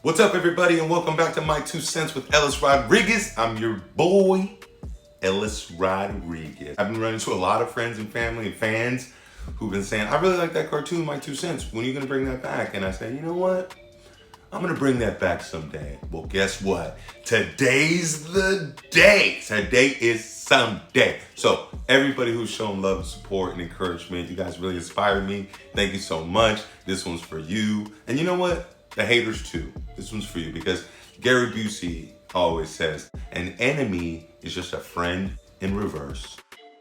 What's up, everybody, and welcome back to My Two Cents with Ellis Rodriguez. I'm your boy, Ellis Rodriguez. I've been running into a lot of friends and family and fans who've been saying, I really like that cartoon, My Two Cents. When are you gonna bring that back? And I say, you know what? I'm gonna bring that back someday. Well, guess what? Today's the day. Today is someday. So everybody who's shown love, support, and encouragement, you guys really inspired me. Thank you so much. This one's for you. And you know what? The haters too. This one's for you because Gary Busey always says, an enemy is just a friend in reverse.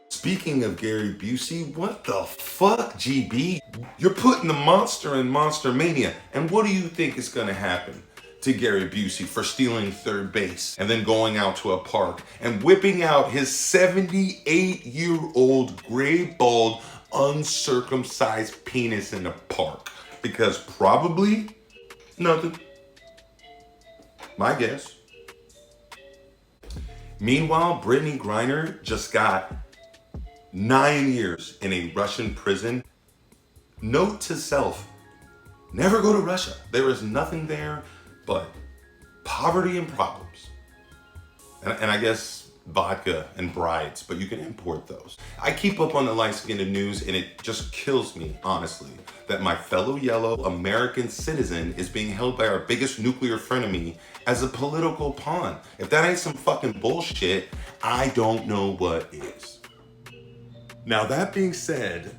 Speaking of Gary Busey, what the fuck, GB? You're putting the monster in Monster Mania. And what do you think is gonna happen to Gary Busey for stealing third base and then going out to a park and whipping out his 78-year-old gray bald uncircumcised penis in the park? Because probably nothing. My guess. Meanwhile, Brittney Griner just got 9 years in a Russian prison. Note to self, never go to Russia. There is nothing there but poverty and problems. And I guess vodka and brides, but you can import those. I keep up on the light-skinned news and it just kills me, honestly, that my fellow yellow American citizen is being held by our biggest nuclear frenemy as a political pawn. If that ain't some fucking bullshit, I don't know what is. Now, that being said,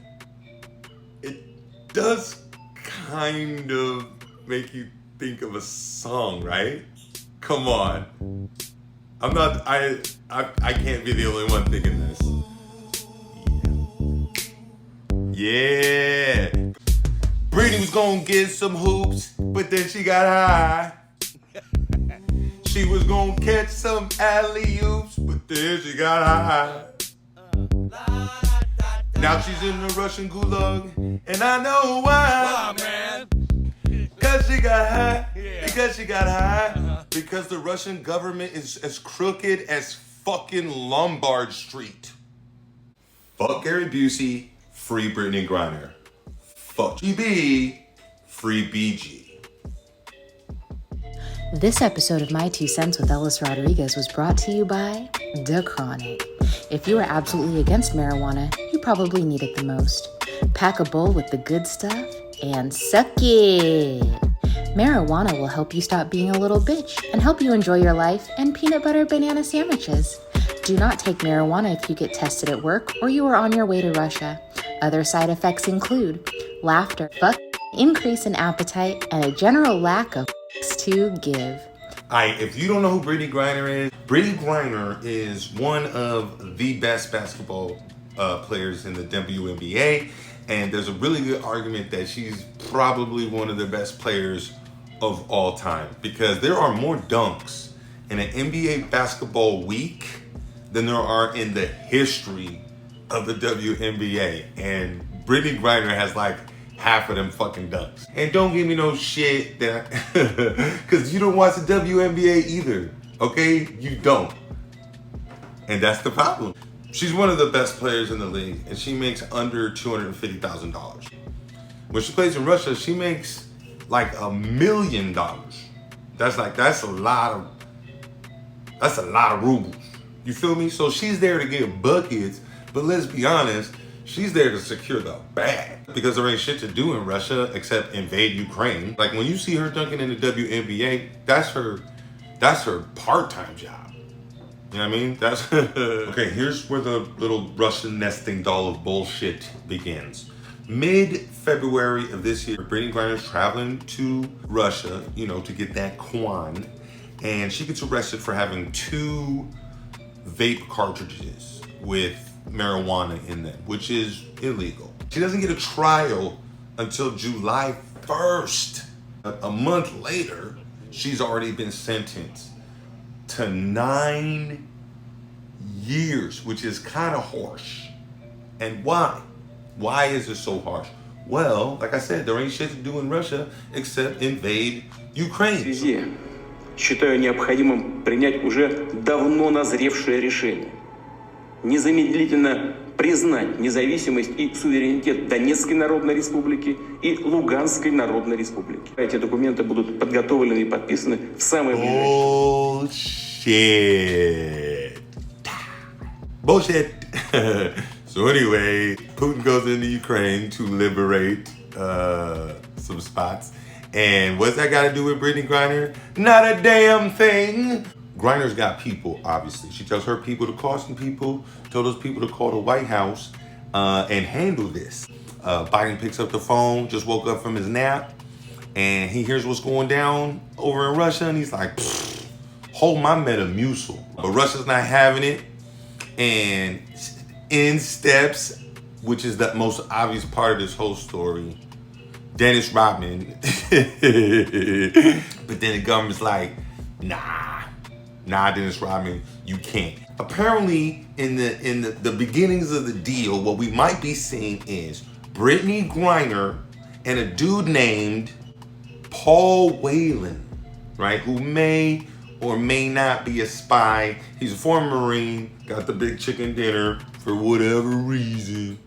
it does kind of make you think of a song, right? Come on. I can't be the only one thinking this. Yeah. Brittney was gonna get some hoops, but then she got high. She was gonna catch some alley-oops, but then she got high. Now she's in the Russian gulag, and I know why. Man. Because she got high. Because she got high. Because the Russian government is as crooked as fucking Lombard Street. Fuck Gary Busey, free Brittney Griner. Fuck GB, free BG. This episode of My Two Cents with Ellis Rodriguez was brought to you by The Chronic. If you are absolutely against marijuana, you probably need it the most. Pack a bowl with the good stuff and suck it. Marijuana will help you stop being a little bitch and help you enjoy your life and peanut butter banana sandwiches. Do not take marijuana if you get tested at work or you are on your way to Russia. Other side effects include laughter, increase in appetite, and a general lack of to give. If you don't know who Brittney Griner is one of the best basketball players in the WNBA, and there's a really good argument that she's probably one of the best players of all time because there are more dunks in an NBA basketball week than there are in the history of the WNBA, and Brittney Griner has like half of them fucking dunks. And don't give me no shit that, because you don't watch the WNBA either, okay? You don't. And that's the problem. She's one of the best players in the league, and she makes under $250,000. When she plays in Russia, she makes like $1 million. That's a lot of rubles. You feel me? So she's there to get buckets, but let's be honest, she's there to secure the bag because there ain't shit to do in Russia except invade Ukraine. Like when you see her dunking in the WNBA, that's her part-time job. You know what I mean? That's okay, here's where the little Russian nesting doll of bullshit begins. Mid-February of this year, Brittney Griner's traveling to Russia, to get that quan, and she gets arrested for having 2 vape cartridges with marijuana in them, which is illegal. She doesn't get a trial until July 1st. A month later, she's already been sentenced to 9 years, which is kind of harsh. And why? Why is it so harsh? Well, like I said, there ain't shit to do in Russia except invade Ukraine. В связи считаю необходимым принять уже давно назревшее решение. Незамедлительно признать независимость и суверенитет Донецкой Народной Республики и Луганской Народной Республики. Эти документы будут подготовлены и подписаны в самое ближайшее. Bullshit. Bullshit. So anyway, Putin goes into Ukraine to liberate some spots. And what's that got to do with Brittney Griner? Not a damn thing. Griner's got people, obviously. She tells her people to call some people, tell those people to call the White House and handle this. Biden picks up the phone, just woke up from his nap, and he hears what's going down over in Russia, and he's like, hold my Metamucil. But Russia's not having it, and in steps, which is the most obvious part of this whole story, Dennis Rodman. But then the government's like, nah, Dennis Rodman, you can't. Apparently, in the beginnings of the deal, what we might be seeing is Brittney Griner and a dude named Paul Whelan, right, who may or may not be a spy. He's a former Marine, got the big chicken dinner for whatever reason.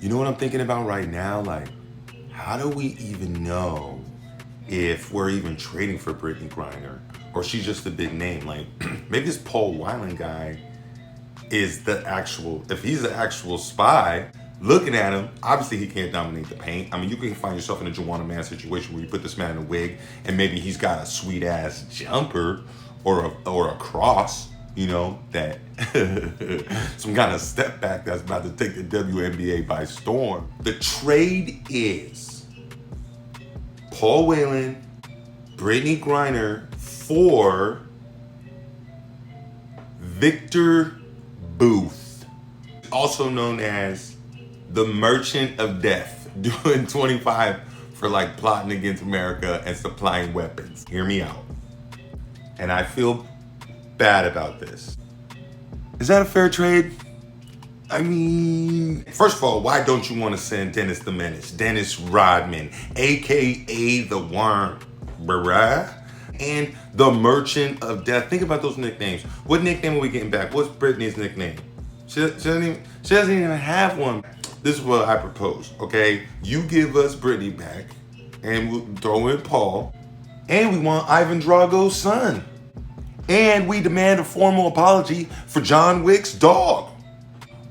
You know what I'm thinking about right now? Like, how do we even know if we're even trading for Brittney Griner, or she's just a big name? Like, maybe this Paul Whelan guy is the actual, if he's the actual spy, looking at him, obviously he can't dominate the paint. I mean, you can find yourself in a Juwanna Man situation where you put this man in a wig and maybe he's got a sweet ass jumper or a cross, you know, that some kind of step back that's about to take the WNBA by storm. The trade is Paul Whelan, Brittney Griner for Victor Booth, also known as the Merchant of Death, doing 25 for like plotting against America and supplying weapons. Hear me out. And I feel bad about this. Is that a fair trade? I mean, first of all, why don't you want to send Dennis the Menace, Dennis Rodman, AKA the Worm, and the Merchant of Death? Think about those nicknames. What nickname are we getting back? What's Brittney's nickname? She doesn't even have one. This is what I propose, okay? You give us Brittney back, and we'll throw in Paul, and we want Ivan Drago's son. And we demand a formal apology for John Wick's dog.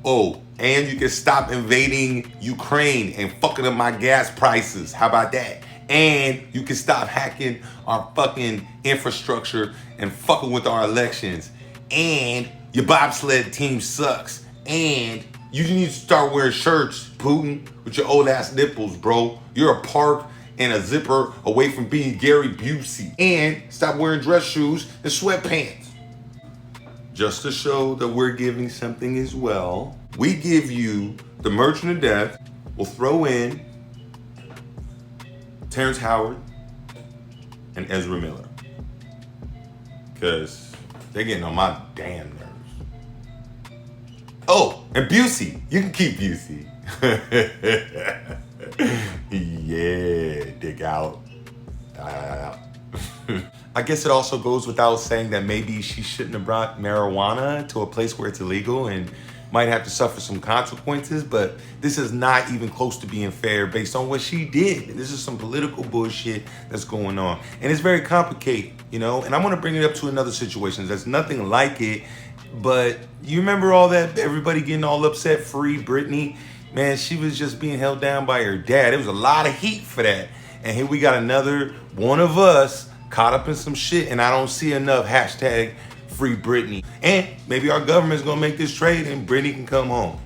Oh, and you can stop invading Ukraine and fucking up my gas prices. How about that? And you can stop hacking our fucking infrastructure and fucking with our elections. And your bobsled team sucks. And you need to start wearing shirts, Putin, with your old ass nipples, bro. You're a park and a zipper away from being Gary Busey. And stop wearing dress shoes and sweatpants. Just to show that we're giving something as well, we give you the Merchant of Death. We'll throw in Terrence Howard and Ezra Miller, because they're getting on my damn nerves. Oh, and Busey. You can keep Busey. Yeah, dig out. I guess it also goes without saying that maybe she shouldn't have brought marijuana to a place where it's illegal and might have to suffer some consequences, but this is not even close to being fair based on what she did. This is some political bullshit that's going on. And it's very complicated, you know? And I want to bring it up to another situation that's nothing like it, but you remember all that, everybody getting all upset, free Brittney? Man, she was just being held down by her dad. There was a lot of heat for that. And here we got another one of us caught up in some shit, and I don't see enough hashtag free Brittney. And maybe our government's gonna make this trade and Brittney can come home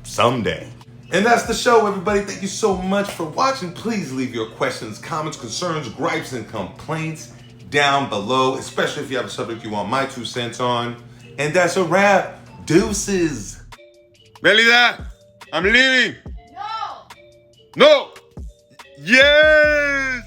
someday. And that's the show, everybody. Thank you so much for watching. Please leave your questions, comments, concerns, gripes, and complaints down below, especially if you have a subject you want my 2 cents on. And that's a wrap. Deuces. Melida, I'm leaving. No. No. Yes.